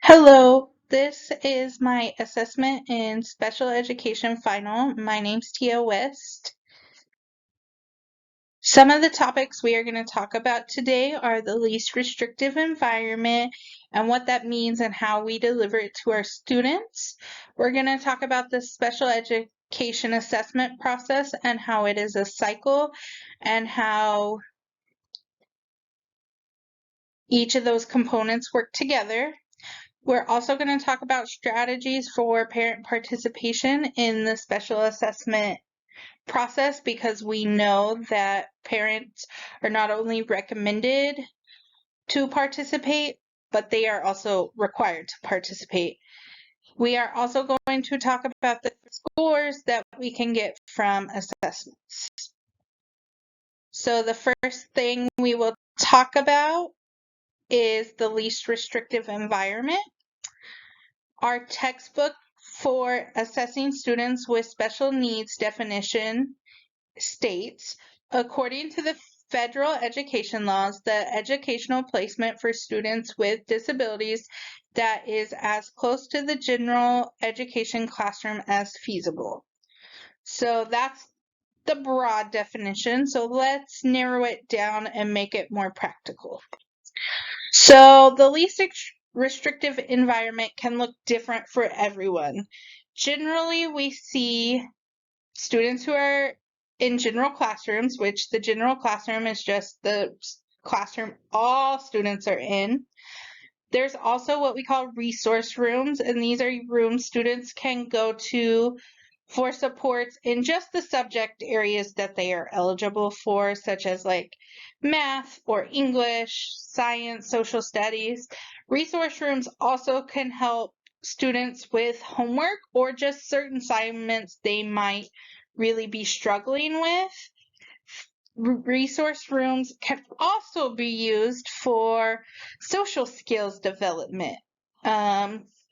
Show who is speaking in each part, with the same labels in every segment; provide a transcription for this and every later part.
Speaker 1: Hello, this is my assessment in special education final. My name's Tia West. Some of the topics we are going to talk about today are the least restrictive environment and what that means and how we deliver it to our students. We're going to talk about the special education assessment process and how it is a cycle and how each of those components work together. We're also going to talk about strategies for parent participation in the special assessment process because we know that parents are not only recommended to participate, but they are also required to participate. We are also going to talk about the scores that we can get from assessments. So the first thing we will talk about is the least restrictive environment. Our textbook for assessing students with special needs definition states, according to the federal education laws, the educational placement for students with disabilities that is as close to the general education classroom as feasible. So that's the broad definition. So let's narrow it down and make it more practical. So the least restrictive environment can look different for everyone. Generally, we see students who are in general classrooms, which the general classroom is just the classroom all students are in. There's also what we call resource rooms, and these are rooms students can go to for supports in just the subject areas that they are eligible for, such as like math or English, science, social studies. Resource rooms also can help students with homework or just certain assignments they might really be struggling with. Resource rooms can also be used for social skills development.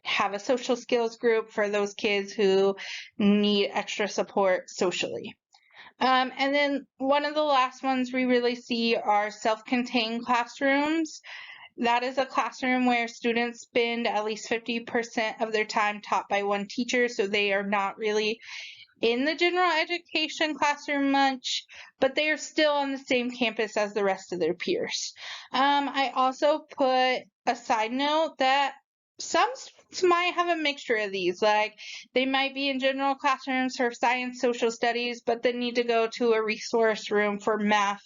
Speaker 1: Have a social skills group for those kids who need extra support socially. And then one of the last ones we really see are self-contained classrooms. That is a classroom where students spend at least 50% of their time taught by one teacher, so they are not really in the general education classroom much, but they are still on the same campus as the rest of their peers. I also put a side note that some students might have a mixture of these, like they might be in general classrooms for science, social studies, but then need to go to a resource room for math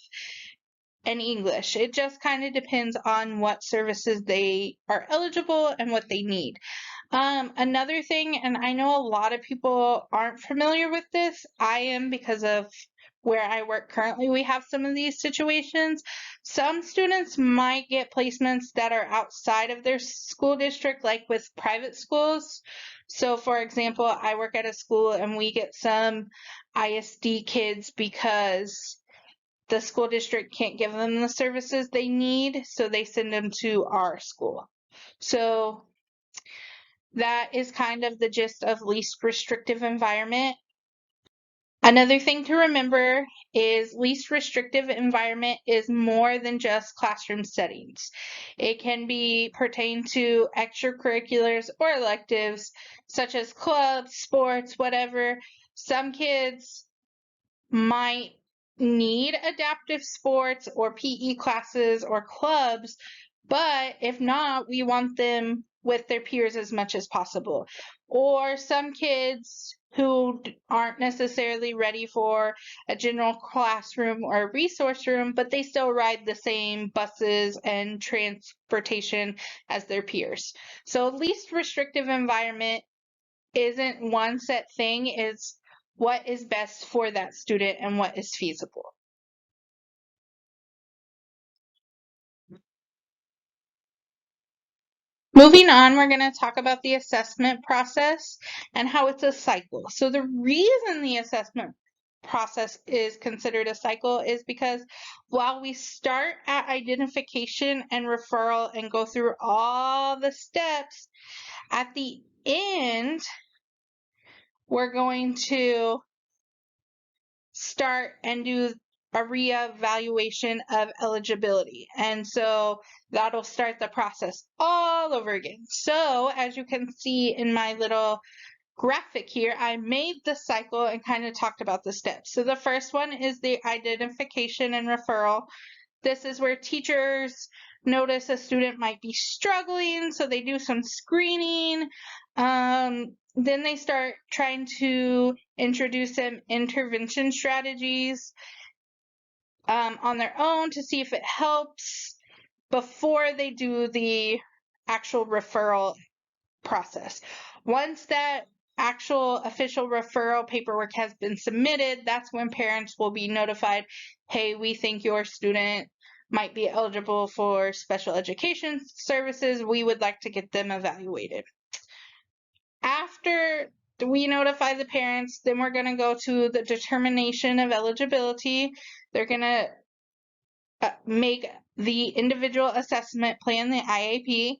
Speaker 1: and English. It just kind of depends on what services they are eligible and what they need. Another thing, and I know a lot of people aren't familiar with this, I am because of where I work currently, we have some of these situations. Some students might get placements that are outside of their school district, like with private schools. So, for example, I work at a school and we get some ISD kids because the school district can't give them the services they need, so they send them to our school. So that is kind of the gist of least restrictive environment. Another thing to remember is least restrictive environment is more than just classroom settings. It can be pertain to extracurriculars or electives such as clubs, sports, whatever. Some kids might need adaptive sports or PE classes or clubs, but if not, we want them with their peers as much as possible. Or some kids who aren't necessarily ready for a general classroom or a resource room, but they still ride the same buses and transportation as their peers. So least restrictive environment isn't one set thing, it's what is best for that student and what is feasible. Moving on, we're going to talk about the assessment process and how it's a cycle. So the reason the assessment process is considered a cycle is because while we start at identification and referral and go through all the steps, at the end, we're going to start and do a reevaluation of eligibility. And so that'll start the process all over again. So as you can see in my little graphic here, I made the cycle and kind of talked about the steps. So the first one is the identification and referral. This is where teachers notice a student might be struggling, so they do some screening. Then they start trying to introduce some intervention strategies on their own to see if it helps before they do the actual referral process. Once that actual official referral paperwork has been submitted, that's when parents will be notified, hey, we think your student might be eligible for special education services. We would like to get them evaluated. After we notify the parents, then we're going to go to the determination of eligibility. They're going to make the individual assessment plan, the IAP.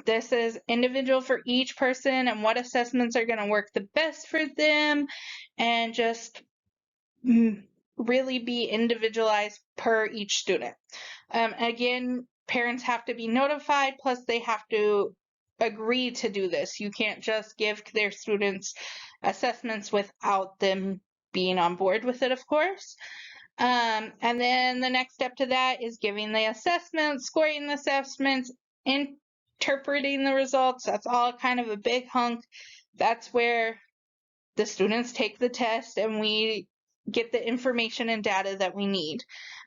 Speaker 1: This is individual for each person and what assessments are going to work the best for them, and just really be individualized per each student. Again, parents have to be notified, plus they have to agree to do this. You can't just give their students assessments without them being on board with it, of course. And then the next step to that is giving the assessments, scoring the assessments, interpreting the results. That's all kind of a big hunk. That's where the students take the test and we get the information and data that we need.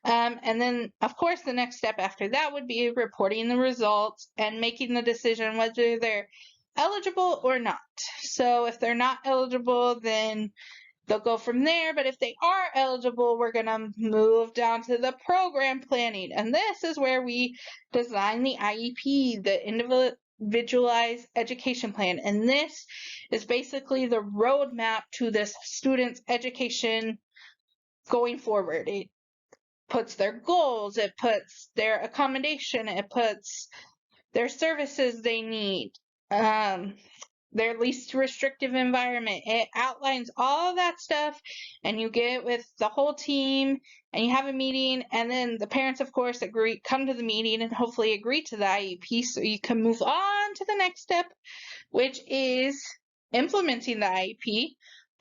Speaker 1: And then, of course, the next step after that would be reporting the results and making the decision whether they're eligible or not. So if they're not eligible, then they'll go from there, but if they are eligible, we're going to move down to the program planning. And this is where we design the IEP, the individualized education plan. And this is basically the roadmap to this student's education going forward. It puts their goals, it puts their accommodation, it puts their services they need, their least restrictive environment. It outlines all that stuff, and you get with the whole team and you have a meeting, and then the parents, of course, come to the meeting and hopefully agree to the IEP so you can move on to the next step, which is implementing the IEP,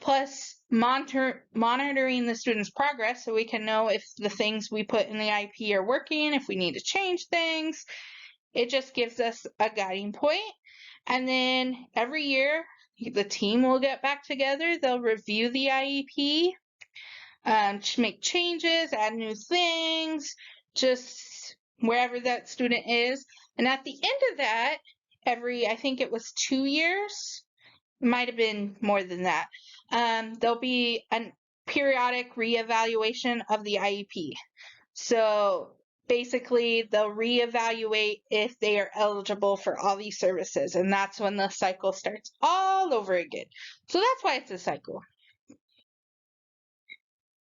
Speaker 1: plus monitoring the student's progress so we can know if the things we put in the IEP are working, if we need to change things. It just gives us a guiding point. And then every year, the team will get back together. They'll review the IEP, make changes, add new things, just wherever that student is. And at the end of that, I think it was 2 years, might have been more than that, there'll be a periodic reevaluation of the IEP. So basically, they'll reevaluate if they are eligible for all these services, and that's when the cycle starts all over again. So that's why it's a cycle.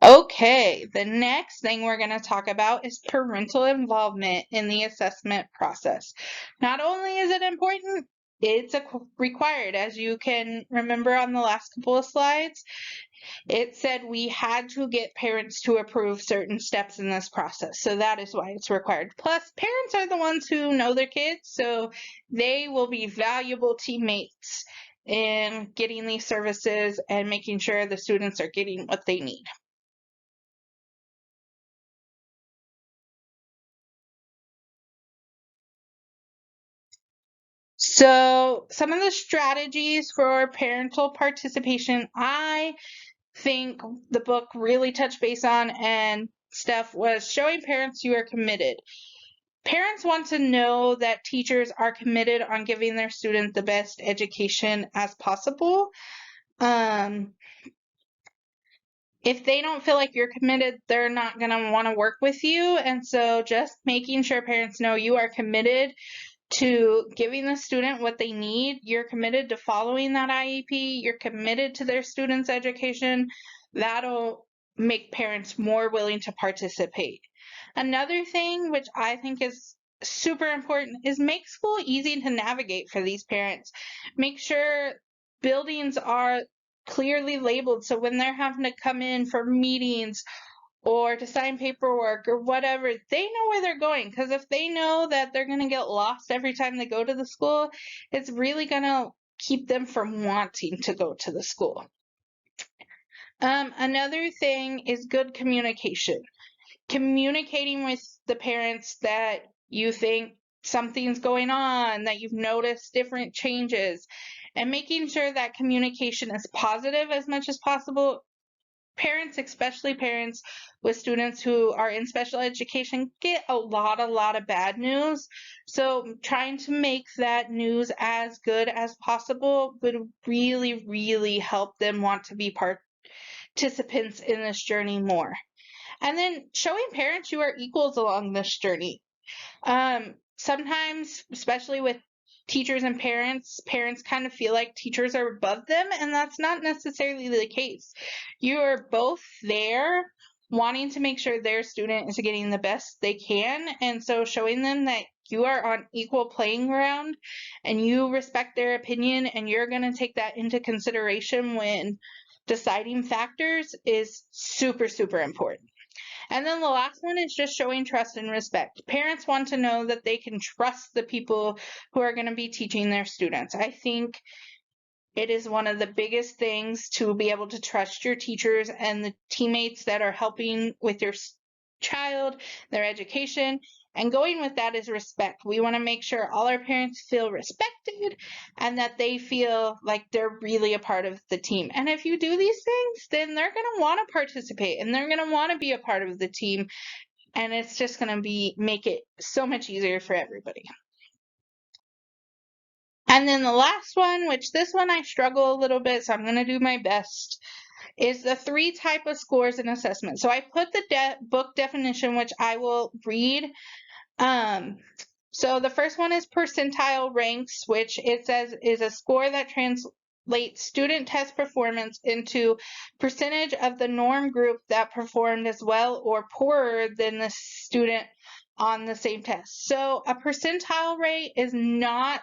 Speaker 1: Okay, the next thing we're going to talk about is parental involvement in the assessment process. Not only is it important, it's required. As you can remember on the last couple of slides, it said we had to get parents to approve certain steps in this process. So that is why it's required. Plus, parents are the ones who know their kids, so they will be valuable teammates in getting these services and making sure the students are getting what they need. So some of the strategies for parental participation, I think the book really touched base on and stuff was showing parents you are committed. Parents want to know that teachers are committed on giving their students the best education as possible. If they don't feel like you're committed, they're not going to want to work with you. And so just making sure parents know you are committed to giving the student what they need, you're committed to following that IEP, you're committed to their students' education, that'll make parents more willing to participate. Another thing which I think is super important is make school easy to navigate for these parents. Make sure buildings are clearly labeled so when they're having to come in for meetings or to sign paperwork or whatever, they know where they're going. Because if they know that they're going to get lost every time they go to the school, it's really going to keep them from wanting to go to the school. Another thing is good communication. Communicating with the parents that you think something's going on, that you've noticed different changes, and making sure that communication is positive as much as possible. Parents, especially parents with students who are in special education, get a lot of bad news. So trying to make that news as good as possible would really, really help them want to be participants in this journey more. And then showing parents you are equals along this journey. Sometimes, especially with teachers and parents kind of feel like teachers are above them, and that's not necessarily the case. You are both there wanting to make sure their student is getting the best they can, and so showing them that you are on equal playing ground and you respect their opinion and you're going to take that into consideration when deciding factors is super, super important. And then the last one is just showing trust and respect. Parents want to know that they can trust the people who are going to be teaching their students. I think it is one of the biggest things to be able to trust your teachers and the teammates that are helping with your child, their education. And going with that is respect. We want to make sure all our parents feel respected and that they feel like they're really a part of the team. And if you do these things, then they're going to want to participate and they're going to want to be a part of the team. And it's just going to make it so much easier for everybody. And then the last one, which this one I struggle a little bit, so I'm going to do my best, is the 3 type of scores and assessment. So I put the book definition, which I will read. So the first one is percentile ranks, which it says is a score that translates student test performance into percentage of the norm group that performed as well or poorer than the student on the same test. So a percentile rate is not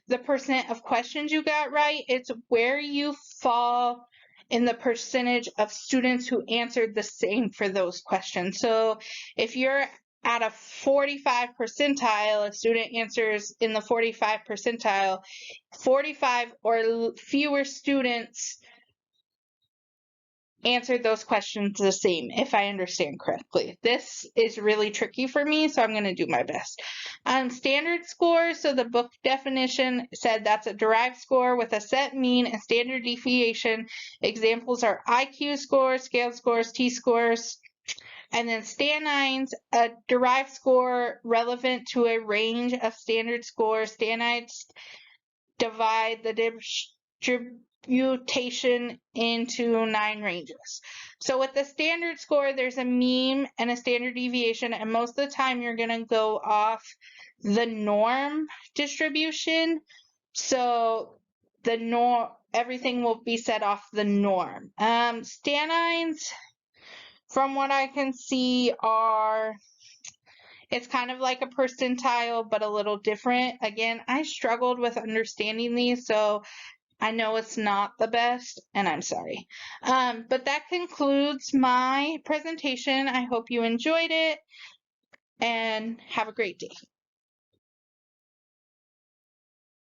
Speaker 1: the percent of questions you got right, it's where you fall in the percentage of students who answered the same for those questions. So if you're at a 45 percentile, a student answers in the 45 percentile, 45 or fewer students answered those questions the same, if I understand correctly. This is really tricky for me, so I'm going to do my best. Standard score, so the book definition said that's a derived score with a set mean and standard deviation. Examples are IQ scores, scale scores, T-scores. And then Stanines, a derived score relevant to a range of standard scores. Stanines divide the distribution into 9 ranges. So with the standard score, there's a mean and a standard deviation, and most of the time you're going to go off the norm distribution. So the everything will be set off the norm. Stanines, from what I can see, it's kind of like a percentile, but a little different. Again, I struggled with understanding these, so I know it's not the best, and I'm sorry. But that concludes my presentation. I hope you enjoyed it, and have a great day.